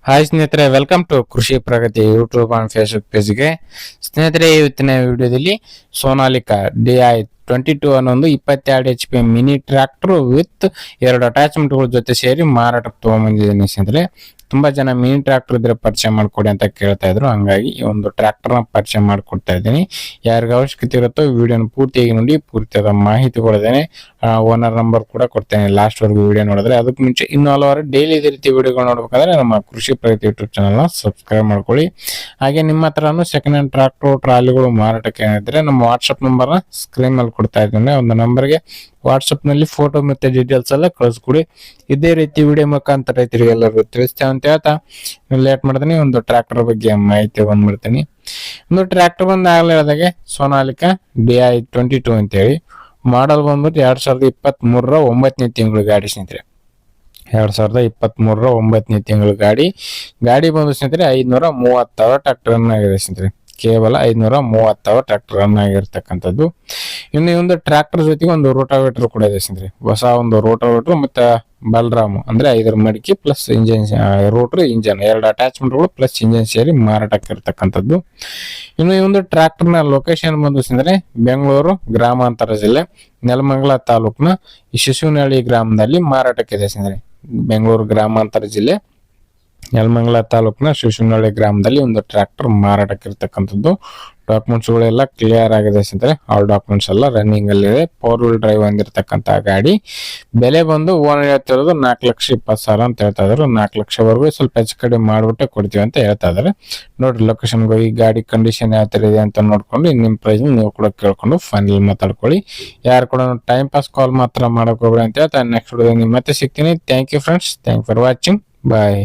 Hi ಸ್ನೇಹಿತರೆ, welcome to ಕೃಷಿ ಪ್ರಗತಿ YouTube and Facebook ಪೇಜ್ಗೆ. ಸ್ನೇಹಿತರೆ, ಇವತ್ತಿನ ವಿಡಿಯೋದಲ್ಲಿ ಸೋನಾಲಿಕಾ DI-22 ಅನ್ನೋ ಒಂದು 22 HP ಮಿನಿ ಟ್ರ್ಯಾಕ್ಟರ್ ವಿತ್ 2 ಅಟ್ಯಾಚ್ಮೆಂಟ್ಗಳ ಜೊತೆ ಸೇರಿ ಮಾರಾಟಕ್ಕೆ ತಗೊಂಡ್ಬಂದಿದ್ದೀನಿ. ಸ್ನೇಹಿತರೆ, ತುಂಬಾ ಜನ ಮಿನಿ ಟ್ರ್ಯಾಕ್ಟರ್ ಇದ್ರೆ ಪರಿಚಯ ಮಾಡ್ಕೊಡಿ ಅಂತ ಕೇಳ್ತಾ ಇದ್ರು. ಹಂಗಾಗಿ ಈ ಒಂದು ಟ್ರ್ಯಾಕ್ಟರ್ ನ ಪರಿಚಯ ಮಾಡ್ಕೊಡ್ತಾ ಇದ್ದೀನಿ. ಯಾರಿಗ ಅವಶ್ಯಕತೆ ಇರುತ್ತೋ ವಿಡಿಯೋನ ಪೂರ್ತಿಯಾಗಿ ನೋಡಿ, ಪೂರ್ತಿಯಾದ ಮಾಹಿತಿ ಕೊಡ್ತೇನೆ. ಓನರ್ ನಂಬರ್ ಕೂಡ ಕೊಡ್ತೇನೆ ಲಾಸ್ಟ್ ವರೆಗೂ ವಿಡಿಯೋ ನೋಡಿದ್ರೆ. ಅದಕ್ಕೆ ಮುಂಚೆ ಇನ್ನೂ ಹಲವಾರು ಡೈಲಿ ಇದೇ ರೀತಿ ವಿಡಿಯೋಗಳು ನೋಡ್ಬೇಕಾದ್ರೆ ನಮ್ಮ ಕೃಷಿ ಪ್ರಗತಿ ಯೂಟ್ಯೂಬ್ ಚಾನಲ್ ನ ಸಬ್ಸ್ಕ್ರೈಬ್ ಮಾಡ್ಕೊಳ್ಳಿ. ಹಾಗೆ ನಿಮ್ಮ ಹತ್ರನು ಸೆಕೆಂಡ್ ಹ್ಯಾಂಡ್ ಟ್ರ್ಯಾಕ್ಟರ್ ಟ್ರಾಲಿಗಳು ಮಾರಾಟಕ್ಕೆ ಏನಿದ್ರೆ ನಮ್ಮ ವಾಟ್ಸ್ಆಪ್ ನಂಬರ್ ನ ಸ್ಕ್ರೀನ್ ಮೇಲೆ ಕೊಡ್ತಾ ಇದ್ದೇನೆ. ಒಂದು ನಂಬರ್ಗೆ ವಾಟ್ಸ್ಆಪ್ ನಲ್ಲಿ ಫೋಟೋ ಮತ್ತೆ ಡೀಟೇಲ್ಸ್ ಎಲ್ಲ ಕಳಿಸ್ಕೊಡಿ. ಇದೇ ರೀತಿ ವಿಡಿಯೋ ಮುಖಾಂತರ ರೈತರಿಗೆ ಎಲ್ಲರಿಗೂ ತಿಳಿಸ್ತೇವೆ ಅಂತ ಹೇಳ್ತಾ ಲೇಟ್ ಮಾಡ್ತೀನಿ. ಒಂದು ಟ್ರ್ಯಾಕ್ಟರ್ ಬಗ್ಗೆ ಮಾಹಿತಿ ಬಂದ್ಬಿಡ್ತೀನಿ. ಒಂದು ಟ್ರ್ಯಾಕ್ಟರ್ ಬಂದು ಆಗ್ಲೇ ಹೇಳಿದಾಗೆ ಸೋನಾಲಿಕಾ DI-22 ಅಂತ ಹೇಳಿ ಮಾಡಲ್ ಬಂದ್ಬಿಟ್ಟು 2023 9ನೇ ತಿಂಗಳು ಗಾಡಿ ಸ್ನೇಹಿತರೆ. 2023 9ನೇ ತಿಂಗಳು ಗಾಡಿ ಬಂದು ಸ್ನೇಹಿತರೆ 530 ಟ್ರ್ಯಾಕ್ಟರ್ ರನ್ ಆಗಿದೆ ಸ್ನೇಹಿತರೆ. ಕೇವಲ 530 ಟ್ರ್ಯಾಕ್ಟರ್ ರನ್ ಆಗಿರ್ತಕ್ಕಂಥದ್ದು. ಇನ್ನು ಈ ಒಂದು ಟ್ರ್ಯಾಕ್ಟರ್ ಜೊತೆಗೆ ಒಂದು ರೋಟಾವೇಟರ್ ಕೂಡ ಇದೆ ಸ್ನೇಹಿತರೆ. ಹೊಸ ಒಂದು ರೋಟಾವೇಟರ್ ಮತ್ತೆ ಬಲರಾಮ್ ಅಂದ್ರೆ 5 ಮಡಿಕೆ ಪ್ಲಸ್ ಇಂಜಿನ್, ರೋಟರ್ ಇಂಜಿನ್ 2 ಅಟ್ಯಾಚ್ಮೆಂಟ್ಗಳು ಪ್ಲಸ್ ಇಂಜಿನ್ ಸೇರಿ ಮಾರಾಟಕ್ಕೆ ಇರ್ತಕ್ಕಂಥದ್ದು. ಇನ್ನು ಈ ಒಂದು ಟ್ರ್ಯಾಕ್ಟರ್ ನ ಲೊಕೇಶನ್ ಬಂದು ಸ್ನೇಹಿತರೆ ಬೆಂಗಳೂರು ಗ್ರಾಮಾಂತರ ಜಿಲ್ಲೆ ನೆಲಮಂಗಲ ತಾಲೂಕಿನ ಶಿಶುನಹಳ್ಳಿ ಗ್ರಾಮದಲ್ಲಿ ಮಾರಾಟಕ್ಕಿದೆ ಸ್ನೇಹಿತರೆ. ಬೆಂಗಳೂರು ಗ್ರಾಮಾಂತರ ಜಿಲ್ಲೆ ನೆಲಮಂಗಲ ತಾಲೂಕಿನ ಶಿಶುನಹಳ್ಳಿ ಗ್ರಾಮದಲ್ಲಿ ಒಂದು ಟ್ರ್ಯಾಕ್ಟರ್ ಮಾರಾಟಕ್ಕೆ ಇರ್ತಕ್ಕಂಥದ್ದು. ಡಾಕ್ಯುಮೆಂಟ್ಸ್ ಗಳೆಲ್ಲ ಕ್ಲಿಯರ್ ಆಗಿದೆ ಸ್ನೇಹಿತರೆ. ಆಲ್ ಡಾಕ್ಯುಮೆಂಟ್ಸ್ ಎಲ್ಲ ರನ್ನಿಂಗ್ ಅಲ್ಲಿ ಇದೆ. 4 ವೀಲ್ ಡ್ರೈವ್ ಹೊಂದಿರತಕ್ಕಂತ ಗಾಡಿ. ಬೆಲೆ ಬಂದು ಓನರ್ ಹೇಳ್ತಿರೋದು 4,20,000 ಅಂತ ಹೇಳ್ತಾ ಇದ್ರು. 4 ಲಕ್ಷವರೆಗೂ ಸ್ವಲ್ಪ ಹೆಚ್ಚು ಕಡಿಮೆ ಮಾಡ್ಬಿಟ್ಟೆ ಕೊಡ್ತೀವಿ ಅಂತ ಹೇಳ್ತಾ ಇದಾರೆ. ನೋಡ್ರಿ, ಲೊಕೇಶನ್ ಹೋಗಿ ಗಾಡಿ ಕಂಡೀಷನ್ ಯಾವ ತರ ಇದೆ ಅಂತ ನೋಡ್ಕೊಂಡು ನಿಮ್ ಪ್ರೈಸ್ ನೀವು ಕೂಡ ಕೇಳ್ಕೊಂಡು ಫೈನಲ್ ಮಾತಾಡ್ಕೊಳ್ಳಿ. ಯಾರು ಕೂಡ ಟೈಮ್ ಪಾಸ್ ಕಾಲ್ ಮಾತ್ರ ಮಾಡಕ್ ಹೋಗ್ರಿ ಅಂತ ಹೇಳ್ತಾ ನೆಕ್ಸ್ಟ್ ವಿಡಿಯೋ ಮತ್ತೆ ಸಿಗ್ತೀನಿ. Thank you friends, thank for watching, bye.